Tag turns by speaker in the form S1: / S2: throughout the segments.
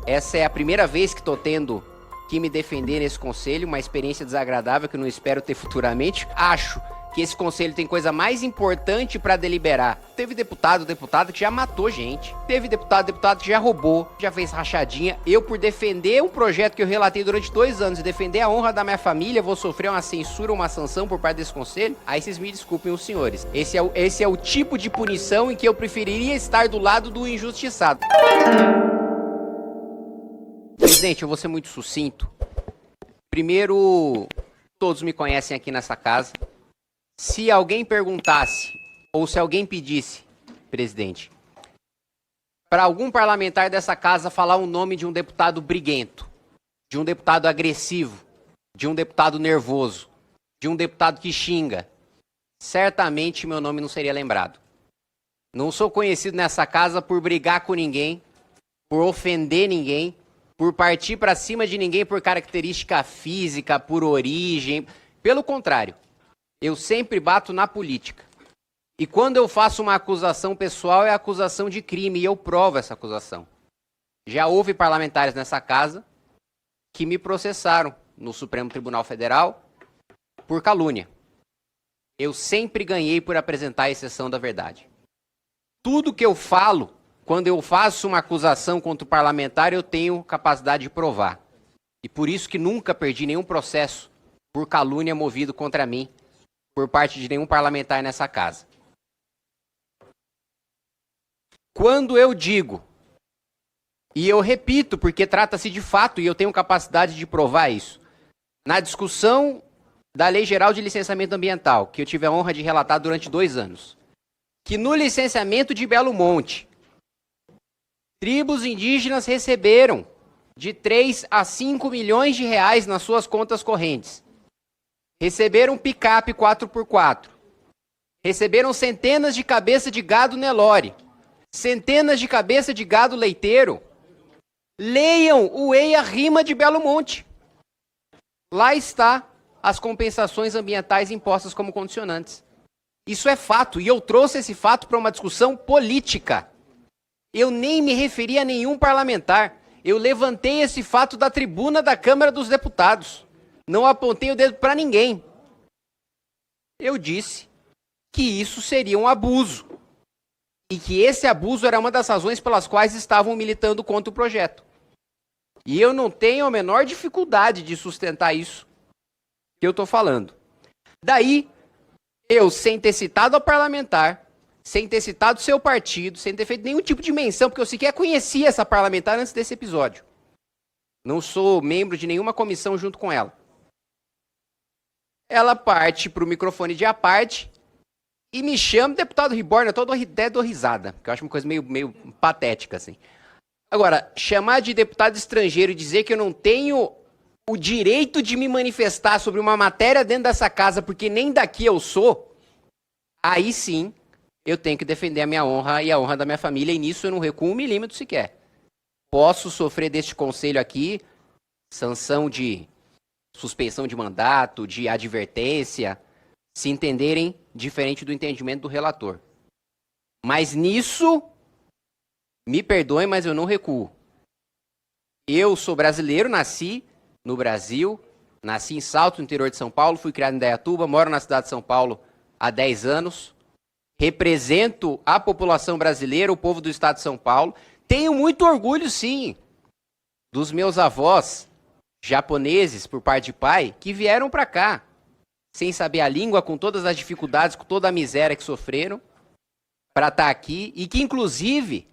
S1: Essa é a primeira vez que estou tendo que me defender nesse conselho, uma experiência desagradável que eu não espero ter futuramente. Acho que esse conselho tem coisa mais importante para deliberar. Teve deputada que já matou gente. Teve deputado que já roubou, já fez rachadinha. Eu, por defender um projeto que eu relatei durante 2 anos e defender a honra da minha família, vou sofrer uma censura, uma sanção por parte desse conselho? Aí vocês me desculpem, os senhores. Esse é o tipo de punição em que eu preferiria estar do lado do injustiçado. Presidente, eu vou ser muito sucinto. Primeiro, todos me conhecem aqui nessa casa. Se alguém perguntasse, ou se alguém pedisse, presidente, para algum parlamentar dessa casa falar o nome de um deputado briguento, de um deputado agressivo, de um deputado nervoso, de um deputado que xinga, certamente meu nome não seria lembrado. Não sou conhecido nessa casa por brigar com ninguém, por ofender ninguém, por partir para cima de ninguém por característica física, por origem. Pelo contrário, eu sempre bato na política. E quando eu faço uma acusação pessoal, é acusação de crime, e eu provo essa acusação. Já houve parlamentares nessa casa que me processaram no Supremo Tribunal Federal por calúnia. Eu sempre ganhei por apresentar a exceção da verdade. Tudo que eu falo, quando eu faço uma acusação contra o parlamentar, eu tenho capacidade de provar. E por isso que nunca perdi nenhum processo por calúnia movido contra mim, por parte de nenhum parlamentar nessa casa. Quando eu digo, e eu repito, porque trata-se de fato, e eu tenho capacidade de provar isso, na discussão da Lei Geral de Licenciamento Ambiental, que eu tive a honra de relatar durante 2 anos, que no licenciamento de Belo Monte, tribos indígenas receberam de 3 a 5 milhões de reais nas suas contas correntes. Receberam picape 4x4. Receberam centenas de cabeças de gado Nelore. Centenas de cabeças de gado leiteiro. Leiam o EIA-RIMA de Belo Monte. Lá está as compensações ambientais impostas como condicionantes. Isso é fato, e eu trouxe esse fato para uma discussão política. Eu nem me referi a nenhum parlamentar. Eu levantei esse fato da tribuna da Câmara dos Deputados. Não apontei o dedo para ninguém. Eu disse que isso seria um abuso. E que esse abuso era uma das razões pelas quais estavam militando contra o projeto. E eu não tenho a menor dificuldade de sustentar isso que eu estou falando. Daí, eu, sem ter citado a parlamentar, sem ter citado seu partido, sem ter feito nenhum tipo de menção, porque eu sequer conhecia essa parlamentar antes desse episódio. Não sou membro de nenhuma comissão junto com ela. Ela parte para o microfone de aparte e me chama, deputado Reborn, eu até dou risada, porque eu acho uma coisa meio patética, assim. Agora, chamar de deputado estrangeiro e dizer que eu não tenho o direito de me manifestar sobre uma matéria dentro dessa casa, porque nem daqui eu sou, aí sim eu tenho que defender a minha honra e a honra da minha família, e nisso eu não recuo 1 milímetro sequer. Posso sofrer deste conselho aqui, sanção de suspensão de mandato, de advertência, se entenderem diferente do entendimento do relator. Mas nisso, me perdoem, mas eu não recuo. Eu sou brasileiro, nasci no Brasil, nasci em Salto, no interior de São Paulo, fui criado em Indaiatuba, moro na cidade de São Paulo há 10 anos, represento a população brasileira, o povo do estado de São Paulo. Tenho muito orgulho, sim, dos meus avós japoneses, por parte de pai, que vieram para cá, sem saber a língua, com todas as dificuldades, com toda a miséria que sofreram, para estar aqui, e que, inclusive,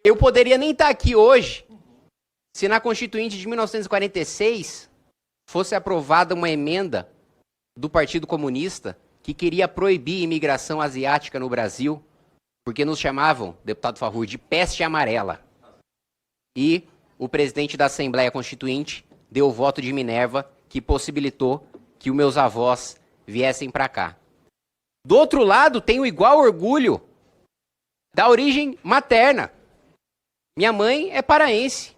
S1: eu poderia nem estar aqui hoje, se na Constituinte de 1946 fosse aprovada uma emenda do Partido Comunista que queria proibir a imigração asiática no Brasil, porque nos chamavam, deputado Farrur, de peste amarela. E o presidente da Assembleia Constituinte deu o voto de Minerva, que possibilitou que os meus avós viessem para cá. Do outro lado, tenho igual orgulho da origem materna. Minha mãe é paraense,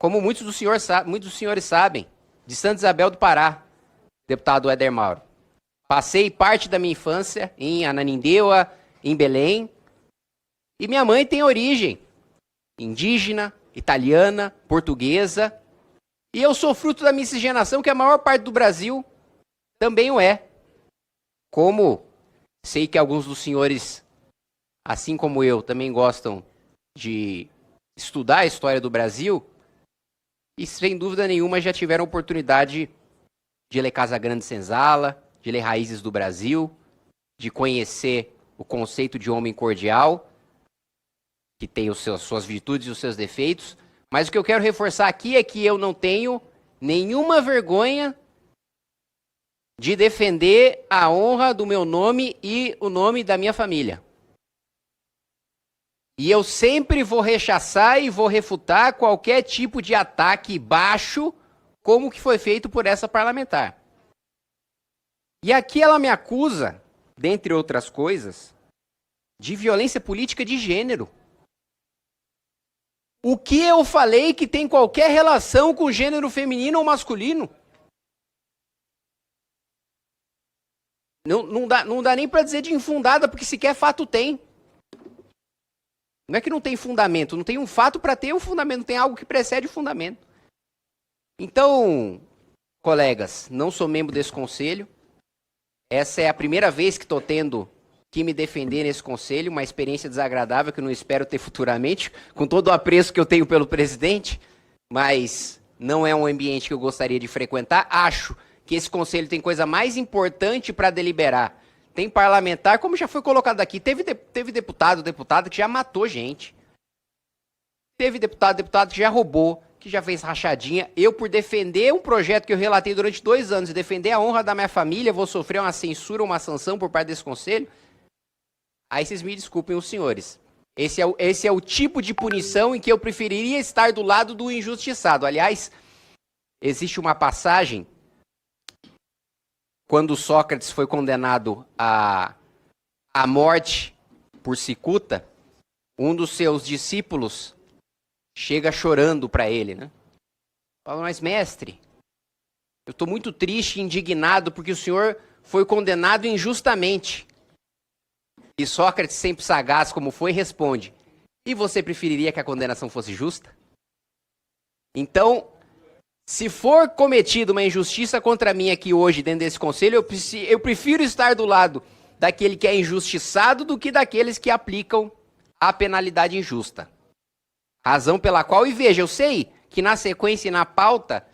S1: como muitos dos senhores sabem, de Santa Isabel do Pará, deputado Éder Mauro. Passei parte da minha infância em Ananindeua, em Belém, e minha mãe tem origem indígena, italiana, portuguesa. E eu sou fruto da miscigenação que a maior parte do Brasil também o é. Como sei que alguns dos senhores, assim como eu, também gostam de estudar a história do Brasil, e sem dúvida nenhuma já tiveram oportunidade de ler Casa Grande Senzala, de ler Raízes do Brasil, de conhecer o conceito de homem cordial, que tem suas virtudes e os seus defeitos. Mas o que eu quero reforçar aqui é que eu não tenho nenhuma vergonha de defender a honra do meu nome e o nome da minha família. E eu sempre vou rechaçar e vou refutar qualquer tipo de ataque baixo, como que foi feito por essa parlamentar. E aqui ela me acusa, dentre outras coisas, de violência política de gênero. O que eu falei que tem qualquer relação com gênero feminino ou masculino? Não dá nem para dizer de infundada, porque sequer fato tem. Não é que não tem fundamento, não tem um fato para ter um fundamento, não tem algo que precede o fundamento. Então, colegas, não sou membro desse conselho. Essa é a primeira vez que estou tendo que me defender nesse conselho, uma experiência desagradável que eu não espero ter futuramente, com todo o apreço que eu tenho pelo presidente, mas não é um ambiente que eu gostaria de frequentar. Acho que esse conselho tem coisa mais importante para deliberar. Tem parlamentar, como já foi colocado aqui, teve deputada que já matou gente. Teve deputado que já roubou, que já fez rachadinha. Eu, por defender um projeto que eu relatei durante 2 anos e defender a honra da minha família, vou sofrer uma censura, uma sanção por parte desse conselho? Aí vocês me desculpem, os senhores. Esse é o tipo de punição em que eu preferiria estar do lado do injustiçado. Aliás, existe uma passagem, quando Sócrates foi condenado à morte por cicuta, um dos seus discípulos chega chorando para ele, né? Fala, mas mestre, eu estou muito triste e indignado porque o senhor foi condenado injustamente. E Sócrates, sempre sagaz como foi, responde, e você preferiria que a condenação fosse justa? Então, se for cometida uma injustiça contra mim aqui hoje, dentro desse conselho, eu prefiro estar do lado daquele que é injustiçado do que daqueles que aplicam a penalidade injusta. Razão pela qual, e veja, eu sei que na sequência e na pauta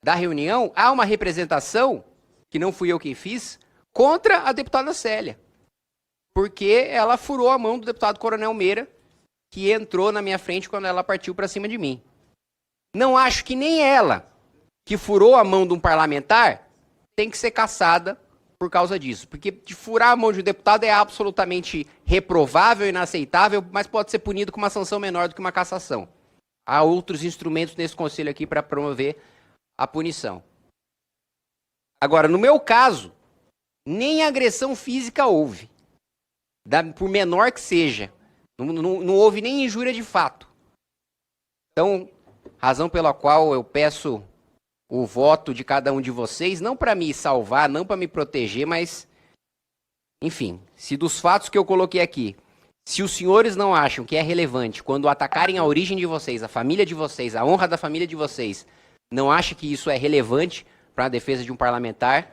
S1: da reunião, há uma representação, que não fui eu quem fiz, contra a deputada Célia. Porque ela furou a mão do deputado Coronel Meira, que entrou na minha frente quando ela partiu para cima de mim. Não acho que nem ela, que furou a mão de um parlamentar, tem que ser caçada por causa disso. Porque de furar a mão de um deputado é absolutamente reprovável, inaceitável, mas pode ser punido com uma sanção menor do que uma cassação. Há outros instrumentos nesse conselho aqui para promover a punição. Agora, no meu caso, nem agressão física houve. Por menor que seja. Não houve nem injúria de fato. Então, razão pela qual eu peço o voto de cada um de vocês, não para me salvar, não para me proteger, mas, enfim, se dos fatos que eu coloquei aqui, se os senhores não acham que é relevante, quando atacarem a origem de vocês, a família de vocês, a honra da família de vocês, não acham que isso é relevante para a defesa de um parlamentar,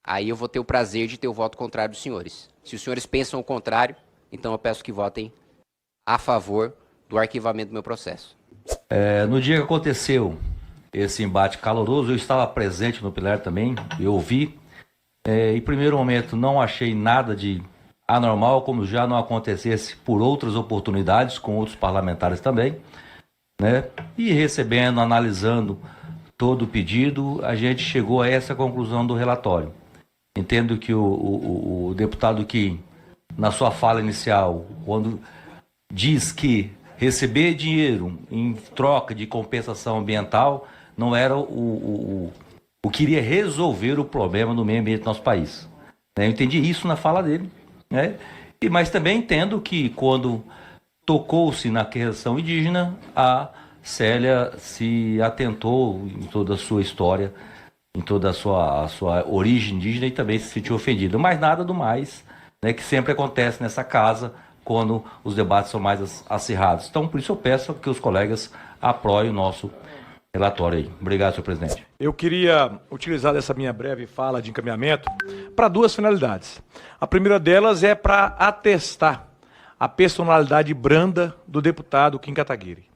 S1: aí eu vou ter o prazer de ter o voto contrário dos senhores. Se os senhores pensam o contrário, então eu peço que votem a favor do arquivamento do meu processo.
S2: No dia que aconteceu esse embate caloroso, eu estava presente no plenário também, eu ouvi. Em primeiro momento não achei nada de anormal, como já não acontecesse por outras oportunidades, com outros parlamentares também, né? E recebendo, analisando todo o pedido, a gente chegou a essa conclusão do relatório. Entendo que o deputado que, na sua fala inicial, quando diz que receber dinheiro em troca de compensação ambiental não era o que iria resolver o problema do meio ambiente do nosso país. Eu entendi isso na fala dele, né? Mas também entendo que quando tocou-se na questão indígena, a Célia se atentou em toda a sua história, em toda a sua origem indígena, e também se sentiu ofendida. Mas nada do mais, né, que sempre acontece nessa casa, quando os debates são mais acirrados. Então, por isso eu peço que os colegas apoiem o nosso relatório aí. Obrigado, senhor presidente.
S3: Eu queria utilizar essa minha breve fala de encaminhamento para duas finalidades. A primeira delas é para atestar a personalidade branda do deputado Kim Kataguiri.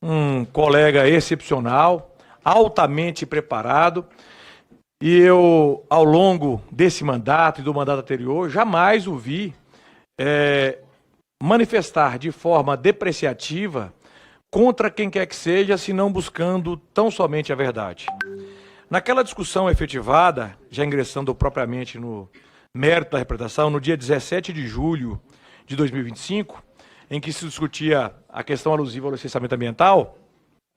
S3: Um colega excepcional, altamente preparado, e eu, ao longo desse mandato e do mandato anterior, jamais o vi manifestar de forma depreciativa contra quem quer que seja, se não buscando tão somente a verdade. Naquela discussão efetivada, já ingressando propriamente no mérito da representação, no dia 17 de julho de 2025, em que se discutia a questão alusiva ao licenciamento ambiental,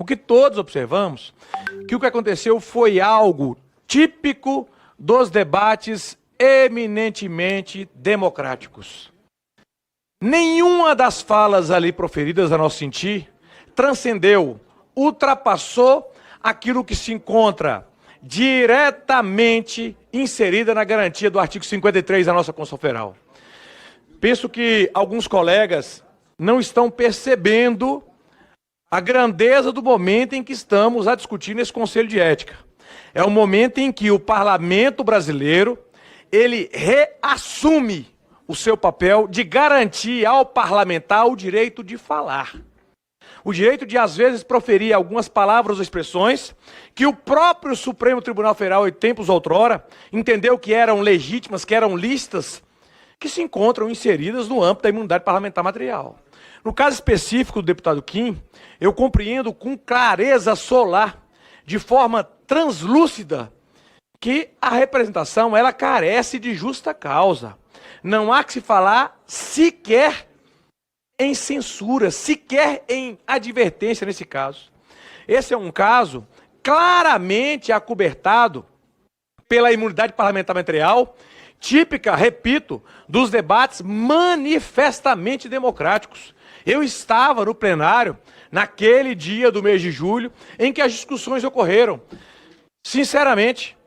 S3: o que todos observamos, que o que aconteceu foi algo típico dos debates eminentemente democráticos. Nenhuma das falas ali proferidas, a nosso sentir, transcendeu, ultrapassou aquilo que se encontra diretamente inserida na garantia do artigo 53 da nossa Constituição Federal. Penso que alguns colegas não estão percebendo a grandeza do momento em que estamos a discutir nesse Conselho de Ética. É o momento em que o parlamento brasileiro, ele reassume o seu papel de garantir ao parlamentar o direito de falar. O direito de, às vezes, proferir algumas palavras ou expressões que o próprio Supremo Tribunal Federal, em tempos outrora, entendeu que eram legítimas, que eram lícitas, que se encontram inseridas no âmbito da imunidade parlamentar material. No caso específico do deputado Kim, eu compreendo com clareza solar, de forma translúcida, que a representação ela carece de justa causa. Não há que se falar sequer em censura, sequer em advertência nesse caso. Esse é um caso claramente acobertado pela imunidade parlamentar material, típica, repito, dos debates manifestamente democráticos. Eu estava no plenário naquele dia do mês de julho em que as discussões ocorreram. Sinceramente,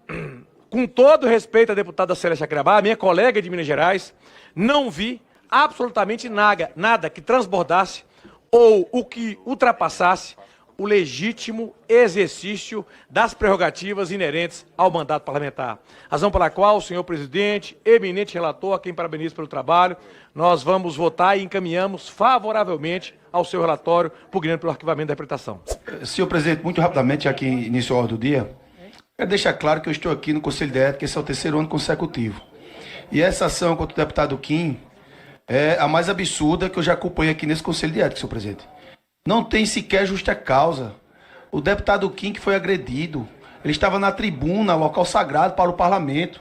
S3: com todo respeito à deputada Célia Chacriabá, minha colega de Minas Gerais, não vi absolutamente nada que transbordasse ou o que ultrapassasse o legítimo exercício das prerrogativas inerentes ao mandato parlamentar. Razão pela qual, o senhor presidente, eminente relator, a quem parabenizo pelo trabalho, nós vamos votar e encaminhamos favoravelmente ao seu relatório, pugnando pelo arquivamento da interpretação.
S4: Senhor presidente, muito rapidamente, já que iniciou a ordem do dia, quero deixar claro que eu estou aqui no Conselho de Ética, esse é o 3º ano consecutivo. E essa ação contra o deputado Kim é a mais absurda que eu já acompanhei aqui nesse Conselho de Ética, senhor presidente. Não tem sequer justa causa. O deputado Kim que foi agredido, ele estava na tribuna, local sagrado para o parlamento.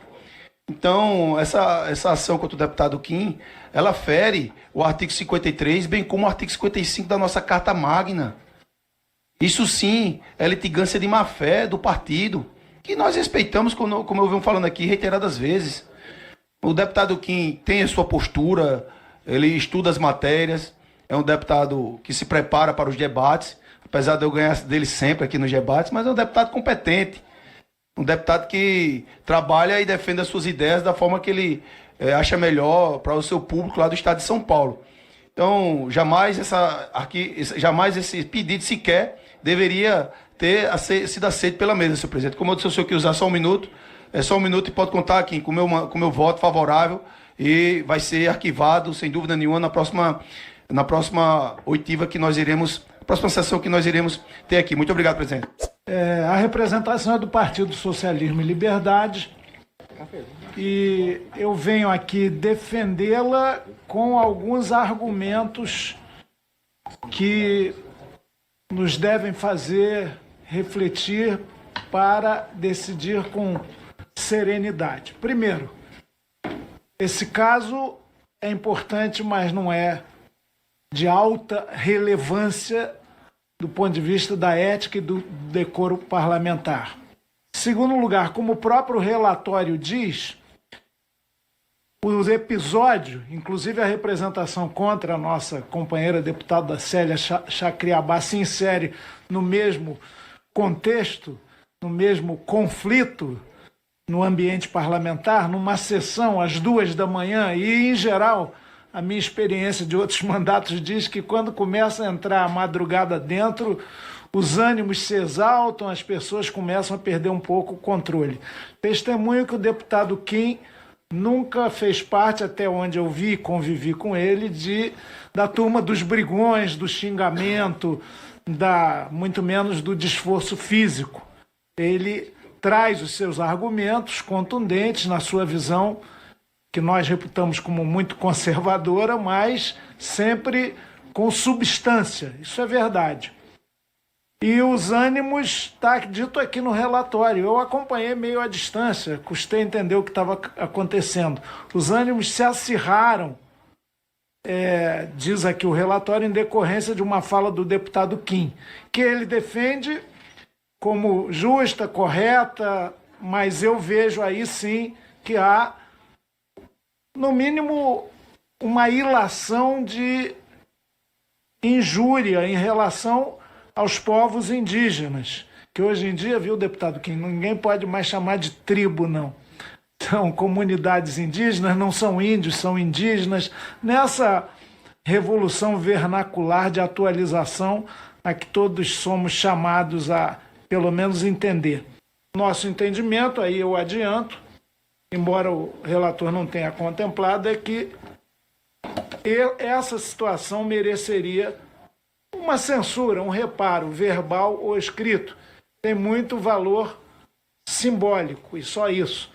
S4: Então, essa ação contra o deputado Kim, ela fere o artigo 53, bem como o artigo 55 da nossa Carta Magna. Isso sim é litigância de má-fé do partido, que nós respeitamos, como eu venho falando aqui reiteradas vezes. O deputado Kim tem a sua postura, ele estuda as matérias, é um deputado que se prepara para os debates, apesar de eu ganhar dele sempre aqui nos debates, mas é um deputado competente, um deputado que trabalha e defende as suas ideias da forma que ele acha melhor para o seu público lá do estado de São Paulo. Então, jamais esse pedido sequer deveria ter sido aceito pela mesa, senhor presidente. Como eu disse, o senhor quer usar só um minuto, é só um minuto e pode contar aqui com o meu voto favorável e vai ser arquivado, sem dúvida nenhuma, na próxima oitiva que nós iremos, próxima sessão que nós iremos ter aqui. Muito obrigado, presidente.
S5: A representação é do Partido Socialismo e Liberdade e eu venho aqui defendê-la com alguns argumentos que nos devem fazer refletir para decidir com serenidade. Primeiro, esse caso é importante, mas não é de alta relevância do ponto de vista da ética e do decoro parlamentar. Segundo lugar, como o próprio relatório diz, o episódio, inclusive a representação contra a nossa companheira deputada Célia Chacriabá, se insere no mesmo contexto, no mesmo conflito no ambiente parlamentar, numa sessão às 2 da manhã e, em geral, a minha experiência de outros mandatos diz que quando começa a entrar a madrugada dentro, os ânimos se exaltam, as pessoas começam a perder um pouco o controle. Testemunho que o deputado Kim nunca fez parte, até onde eu vi e convivi com ele, da turma dos brigões, do xingamento, muito menos do desforço físico. Ele traz os seus argumentos contundentes na sua visão, que nós reputamos como muito conservadora, mas sempre com substância. Isso é verdade. E os ânimos, está dito aqui no relatório, eu acompanhei meio à distância, custei entender o que estava acontecendo. Os ânimos se acirraram, diz aqui o relatório, em decorrência de uma fala do deputado Kim, que ele defende como justa, correta, mas eu vejo aí sim que há, no mínimo, uma ilação de injúria em relação aos povos indígenas, que hoje em dia, viu, deputado Kim, ninguém pode mais chamar de tribo, não. São comunidades indígenas, não são índios, são indígenas. Nessa revolução vernacular de atualização a que todos somos chamados a, pelo menos, entender. Nosso entendimento, aí eu adianto, embora o relator não tenha contemplado, é que essa situação mereceria uma censura, um reparo verbal ou escrito. Tem muito valor simbólico, e só isso.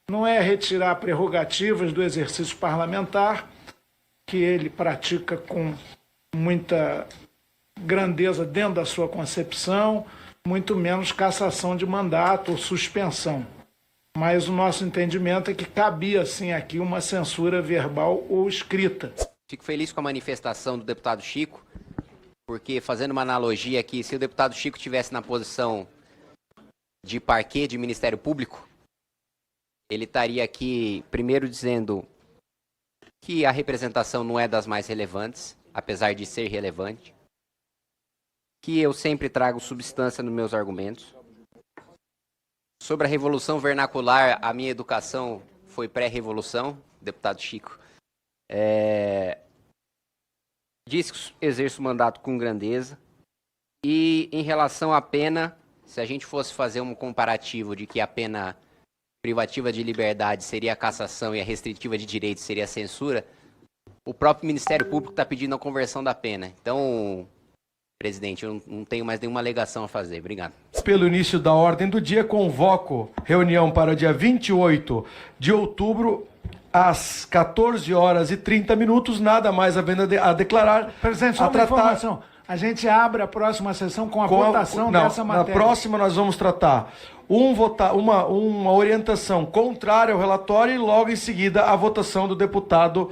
S5: Não é retirar prerrogativas do exercício parlamentar, que ele pratica com muita grandeza dentro da sua concepção, muito menos cassação de mandato ou suspensão. Mas o nosso entendimento é que cabia, sim, aqui uma censura verbal ou escrita.
S1: Fico feliz com a manifestação do deputado Chico, porque, fazendo uma analogia aqui, se o deputado Chico estivesse na posição de parquê de Ministério Público, ele estaria aqui, primeiro, dizendo que a representação não é das mais relevantes, apesar de ser relevante, que eu sempre trago substância nos meus argumentos. Sobre a revolução vernacular, a minha educação foi pré-revolução, deputado Chico. Diz que exerço o mandato com grandeza. E em relação à pena, se a gente fosse fazer um comparativo de que a pena privativa de liberdade seria a cassação e a restritiva de direitos seria a censura, o próprio Ministério Público está pedindo a conversão da pena. Então, presidente, eu não tenho mais nenhuma alegação a fazer. Obrigado.
S4: Pelo início da ordem do dia, convoco reunião para o dia 28 de outubro, às 14 horas e 30 minutos, nada mais havendo a declarar.
S5: Presidente, só uma informação. A gente abre a próxima sessão com a votação dessa matéria.
S4: Na próxima nós vamos tratar uma orientação contrária ao relatório e logo em seguida a votação do deputado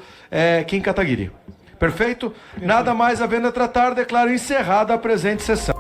S4: Kim Kataguiri. Perfeito? Nada mais havendo a tratar, declaro encerrada a presente sessão.